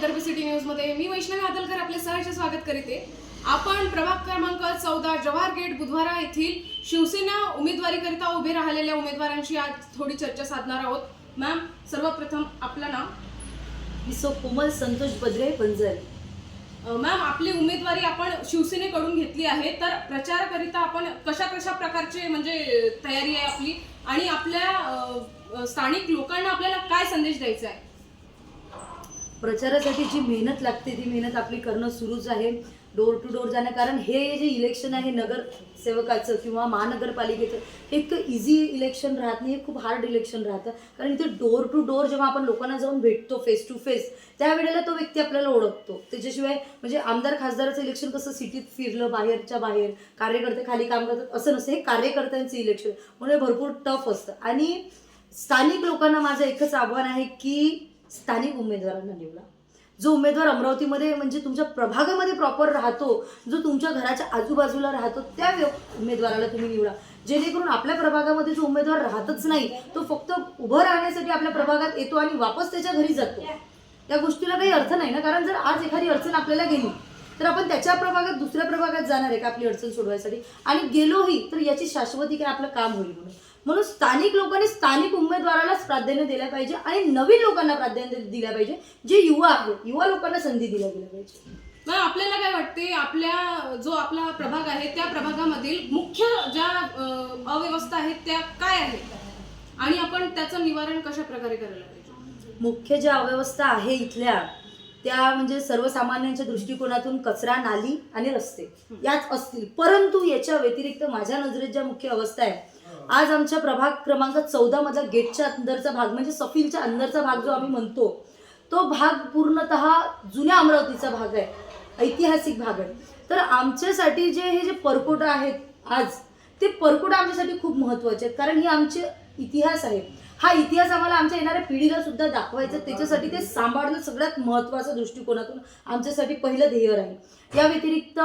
Vidarbha city news मध्ये मी वैष्णवी आदलकर आपले सहर्ष स्वागत करते। आपण प्रभाग क्रमांक 14 जवाहर गेट बुधवारा येथील शिवसेना उमेदवारीकरिता उभे राहिलेल्या उमेदवारांची आज थोडी चर्चा साधणार आहोत। मॅम, सर्वप्रथम आपलं नाव? मी कोमल संतोष बद्रे पंजर। मॅम, आपली उमेदवारी आपण शिवसेनेकडून घेतली आहे, तर प्रचाराकरिता आपण कशा प्रकारचे म्हणजे तयारी आहे आपली आणि आपल्या स्थानिक लोकांना आपल्याला काय संदेश द्यायचा आहे? प्रचारासाठी जी मेहनत लागते ती मेहनत आपली करणं सुरूच आहे, डोर टू डोर जाणं। कारण हे जे इलेक्शन आहे नगर सेवकाचं किंवा महानगरपालिकेचं, हे इतकं इझी इलेक्शन राहत नाही, हे खूप हार्ड इलेक्शन राहतं। कारण इथे डोर टू डोर जेव्हा आपण लोकांना जाऊन भेटतो फेस टू फेस, त्यावेळेला तो व्यक्ती आपल्याला ओळखतो। त्याच्याशिवाय म्हणजे आमदार खासदाराचं इलेक्शन कसं सिटीत फिरलं बाहेरच्या बाहेर कार्यकर्ते खाली काम करतात असं नसतं, हे कार्यकर्त्यांचं इलेक्शन म्हणजे भरपूर टफ असतं। आणि स्थानिक लोकांना माझं एकच आव्हान आहे की स्थानिक उमेदवारांना निवडा। जो उमेदवार अमरावतीमध्ये म्हणजे तुमच्या प्रभागामध्ये प्रॉपर राहतो, जो तुमच्या घराच्या आजूबाजूला राहतो, त्या उमेदवाराला तुम्ही निवडा। जेणेकरून आपल्या प्रभागामध्ये जो उमेदवार राहतच नाही तो फक्त उभं राहण्यासाठी आपल्या प्रभागात येतो आणि वापस त्याच्या घरी जातो, त्या गोष्टीला काही अर्थ नाही ना। कारण जर आज एखादी अडचण आपल्याला गेली तर आपण त्याच्या प्रभागात दुसऱ्या प्रभागात जाणार आहे का आपली अडचण सोडवायसाठी? आणि गेलोही तर याची शाश्वती काय आपलं काम होईल म्हणून स्थानिक लोकांनी स्थानिक उमेदवारालाच प्राधान्य दिलं पाहिजे आणि नवीन लोकांना प्राधान्य दिलं पाहिजे, जे युवा आहेत युवा लोकांना संधी दिल्या गेल्या पाहिजे। मग आपल्याला काय वाटते, आपला प्रभाग आहे त्या प्रभागामधील मुख्य ज्या अव्यवस्था आहेत त्या काय आहेत आणि आपण त्याचं निवारण कशा प्रकारे करायला पाहिजे? मुख्य ज्या अव्यवस्था आहे इथल्या त्या म्हणजे सर्वसामान्यांच्या दृष्टिकोनातून कचरा, नाली आणि रस्ते याच असतील। परंतु याच्या व्यतिरिक्त माझ्या नजरेत ज्या मुख्य अवस्था आहे, आज आमच्या प्रभाग क्रमांक 14 मधला गेटच्या अंदरचा भाग म्हणजे सफीलच्या अंदरचा भाग जो आम्ही म्हणतो, तो भाग पूर्णतः जुन्या अमरावतीचा भाग आहे, ऐतिहासिक भाग आहे। तर आमच्यासाठी हे जे परकोटा आहेत आज, ते परकोटा आमच्यासाठी खूप महत्त्वाचे आहेत। कारण ही आमचे इतिहास आहे, हा इतिहास आम्हाला आमच्या येणाऱ्या पिढीला सुद्धा दाखवायचा, त्याच्यासाठी ते सांभाळणं सगळ्यात महत्त्वाचं दृष्टिकोनातून आमच्यासाठी पहिलं ध्येय राहील। या व्यतिरिक्त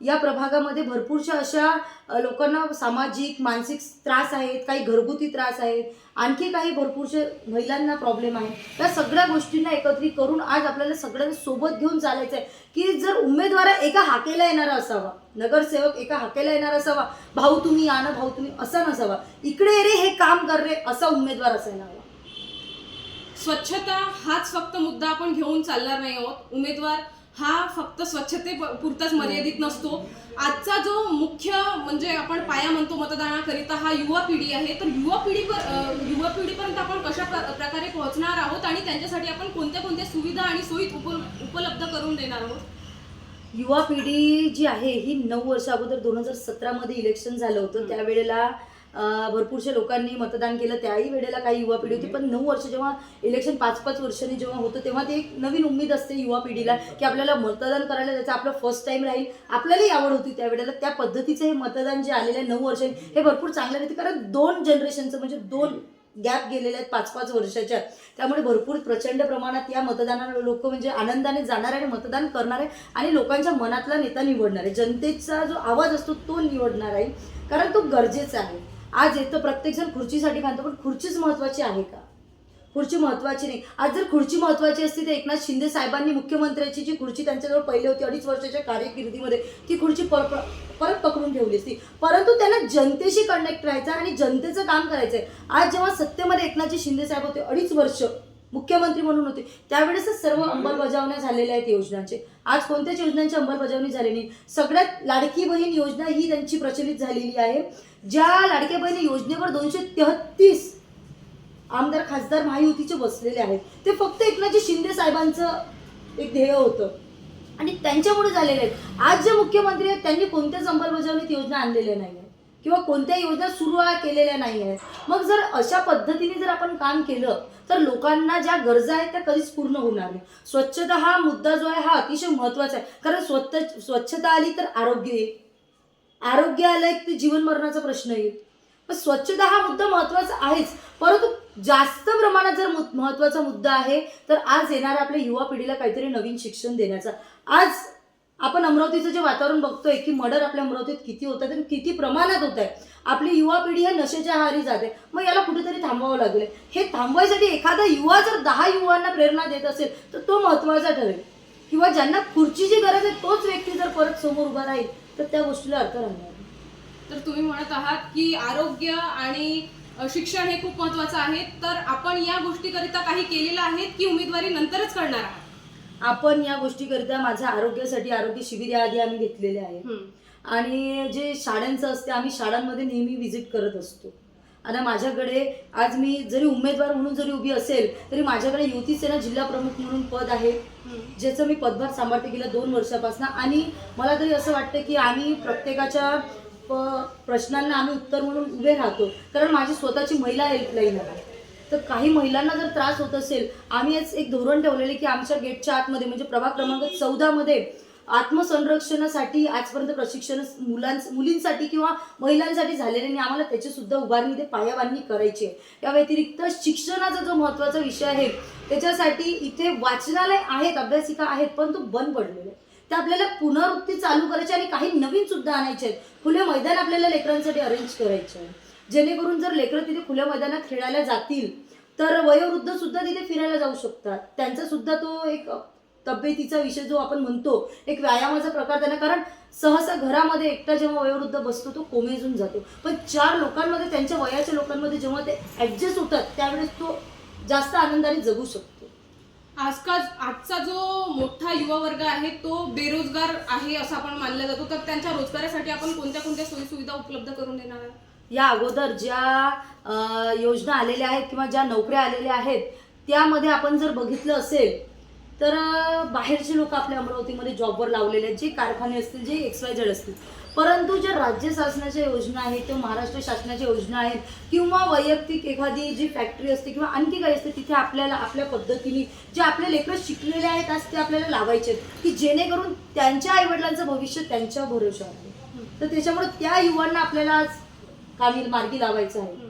या प्रभागामध्ये भरपूरशा अशा लोकांना सामाजिक मानसिक त्रास आहेत, काही घरगुती त्रास आहेत, आणखी काही भरपूरशे महिलांना प्रॉब्लेम आहे। या सगळ्या गोष्टींना एकत्रित करून आज आपल्याला सगळ्यांना सोबत घेऊन चालायचं आहे की जर उमेदवार एका हाकेला येणारा असावा, नगरसेवक एका हाकेला येणारा असावा, भाऊ तुम्ही या ना, भाऊ तुम्ही असा नसावा, इकडे रे हे काम कर रे असा उमेदवार असायला हवा। स्वच्छता हाच फक्त मुद्दा आपण घेऊन चालणार नाही आहोत। उमेदवार हा फक्त स्वच्छतेपुरताच मर्यादित नसतो। आजचा जो मुख्य म्हणजे आपण पाया म्हणतो मतदानाकरिता हा युवा पिढी आहे, तर युवा पिढीपर्यंत आपण कशा प्रकारे पोहोचणार आहोत आणि त्यांच्यासाठी आपण कोणत्या सुविधा आणि सोयी उपलब्ध करून देणार आहोत? युवा पिढी जी आहे ही 9 वर्ष अगोदर 2017 मध्ये इलेक्शन झालं होतं, त्यावेळेला भरपूरशा लोकांनी मतदान केलं, त्याही वेळेला काही युवा पिढी होती। पण 9 वर्ष जेव्हा इलेक्शन 5-5 वर्षांनी जेव्हा होतं, तेव्हा ते एक नवीन उमेद असते युवा पिढीला की आपल्याला मतदान करायला त्याचं आपलं फर्स्ट टाइम राहील, आपल्यालाही आवड होती त्यावेळेला। त्या पद्धतीचं हे मतदान जे आलेलं आहे 9 वर्षांनी, हे भरपूर चांगलं राहते। कारण 2 जनरेशनचं म्हणजे 2 गॅप गेलेले आहेत 5-5 वर्षाच्या, त्यामुळे भरपूर प्रचंड प्रमाणात या मतदानाला लोक म्हणजे आनंदाने जाणार आहे, मतदान करणार आहे आणि लोकांच्या मनातला नेता निवडणार आहे, जनतेचा जो आवाज असतो तो निवडणार आहे। कारण तो गरजेचा आहे। आज येतं प्रत्येकजण खुर्चीसाठी बांधतो, पण खुर्चीच महत्त्वाची आहे का? खुर्ची महत्त्वाची नाही। आज जर खुर्ची महत्त्वाची असती तर एकनाथ शिंदे साहेबांनी मुख्यमंत्र्याची जी खुर्ची त्यांच्याजवळ पहिली होती 2.5 वर्षाच्या कारकिर्दीमध्ये, ती खुर्ची परत पकडून ठेवली असती। परंतु त्यांना जनतेशी कनेक्ट राहायचं आणि जनतेचं काम करायचंय। आज जेव्हा सत्तेमध्ये एकनाथजी शिंदे साहेब होते, 2.5 वर्ष मुख्यमंत्री म्हणून होते, त्यावेळेसच सर्व अंमलबजावण्या झालेल्या आहेत योजनांचे। आज कोणत्याच योजनांची अंमलबजावणी झाली नाही। सगळ्यात लाडकी बहीण योजना ही त्यांची प्रचलित झालेली आहे, ज्या लाडक्या बहीण योजनेवर 233 आमदार खासदार महायुतीचे बसलेले आहेत। ते फक्त एकनाथजी शिंदे साहेबांचं एक ध्येय होतं आणि त्यांच्यामुळे झालेले आहेत। आज जे मुख्यमंत्री आहेत त्यांनी कोणत्याच अंमलबजावणीत योजना आणलेल्या नाही आहेत किंवा कोणत्या योजना सुरू केलेल्या नाही आहेत। मग जर अशा पद्धतीने जर आपण काम केलं तर लोकांना ज्या गरजा आहेत त्या कधीच पूर्ण होणार नाही। स्वच्छता हा मुद्दा जो आहे हा अतिशय महत्त्वाचा आहे। कारण स्वच्छता आली तर आरोग्य येईल, आरोग्य आलं की जीवन मरणाचा प्रश्न येईल। पण स्वच्छता हा मुद्दा महत्त्वाचा आहेच, परंतु जास्त प्रमाणात जर महत्त्वाचा मुद्दा आहे तर आज येणाऱ्या आपल्या युवा पिढीला काहीतरी नवीन शिक्षण देण्याचा। आज आपण अमरावतीचं जे वातावरण बघतोय की मर्डर आपल्या अमरावतीत किती होतात आणि किती प्रमाणात होत आहे, आपली युवा पिढी ह्या नशेच्या आहारी जाते, मग याला कुठेतरी थांबवावं लागेल. हे थांबवायसाठी एखादा युवा जर 10 युवांना प्रेरणा देत असेल तर तो महत्त्वाचा ठरेल. किंवा ज्यांना खुर्चीची गरज आहे तोच व्यक्ती जर परत समोर उभा राहील तर त्या गोष्टीला अर्थ राहणार नाही. तर तुम्ही म्हणत आहात की आरोग्य आणि शिक्षण हे खूप महत्वाचं आहे, तर आपण या गोष्टीकरिता काही केलेलं आहे की उमेदवारी नंतरच करणार आहात? आपण या गोष्टीकरिता माझ्या आरोग्यासाठी आरोग्य शिबिर याआधी आम्ही घेतलेले आहे. आणि जे शाळांचं असते आम्ही शाळांमध्ये नेहमी व्हिजिट करत असतो. आणि माझ्याकडे आज मी जरी उमेदवार म्हणून जरी उभी असेल तरी माझ्याकडे युवती सेना जिल्हा प्रमुख म्हणून पद आहे, ज्याचं मी पदभार सांभाळते गेल्या 2 वर्षापासून. आणि मला तरी असं वाटतं की आम्ही प्रत्येकाच्या प्रश्नांना आम्ही उत्तर म्हणून उभे राहतो, कारण माझी स्वतःची महिला हेल्पलाईन आहे. तर काही महिलांना जर त्रास होत असेल, आम्ही एक धोरण ठेवलेले की आमच्या गेटच्या आतमध्ये म्हणजे प्रभाग क्रमांक 14 मध्ये आत्मसंरक्षणासाठी आजपर्यंत प्रशिक्षण मुलींसाठी किंवा महिलांसाठी झालेले नाही. आम्हाला त्याची सुद्धा उभारणी ते पायाबांधणी करायची आहे. या व्यतिरिक्त शिक्षणाचा जो महत्त्वाचा विषय आहे त्याच्यासाठी इथे वाचनालय आहेत, अभ्यासिका आहेत, पण तो बंद पडलेला आहे. ते आपल्याला पुनरावृत्ती चालू करायची आणि काही नवीन सुद्धा आणायचे आहेत. खुले मैदान आपल्याला लेकरांसाठी अरेंज करायचे आहे, जेणेकरून जर लेकरं तिथे खुल्या मैदानात खेळायला जातील तर वयोवृद्ध सुद्धा तिथे फिरायला जाऊ शकतात. त्यांचा सुद्धा तो एक तब्येतीचा विषय जो आपण म्हणतो, एक व्यायामाचा प्रकार त्यांना, कारण सहसा घरामध्ये एकटा जेव्हा वयोवृद्ध बसतो तो कोमेजून जातो, पण 4 लोकांमध्ये त्यांच्या वयाच्या लोकांमध्ये जेव्हा ते ऍडजस्ट होतात त्यावेळेस तो जास्त आनंदाने जगू शकतो. आजचा जो मोठा युवा वर्ग आहे तो बेरोजगार आहे असं आपण मानलं जातो, तर त्यांच्या रोजगारासाठी आपण कोणत्या कोणत्या सोयीसुविधा उपलब्ध करून देणार आहात? या अगोदर ज्या योजना आलेल्या आहेत किंवा ज्या नोकऱ्या आलेल्या आहेत त्यामध्ये आपण जर बघितलं असेल तर बाहेरचे लोक आपल्या अमरावतीमध्ये जॉबवर लावलेले आहेत, जे कारखाने असतील, जे XYZ असतील. परंतु ज्या राज्य शासनाच्या योजना आहेत किंवा महाराष्ट्र शासनाच्या योजना आहेत किंवा वैयक्तिक एखादी जी फॅक्टरी असते किंवा आणखी काही असते, तिथे आपल्याला आपल्या पद्धतीने जे आपले लेकरं शिकलेले आहेत आज ते आपल्याला लावायचे आहेत की जेणेकरून त्यांच्या आईवडिलांचं भविष्य त्यांच्या भरोशावर आहे. तर त्याच्यामुळे त्या युवांना आपल्याला आज मार्गी लावायचं आहे.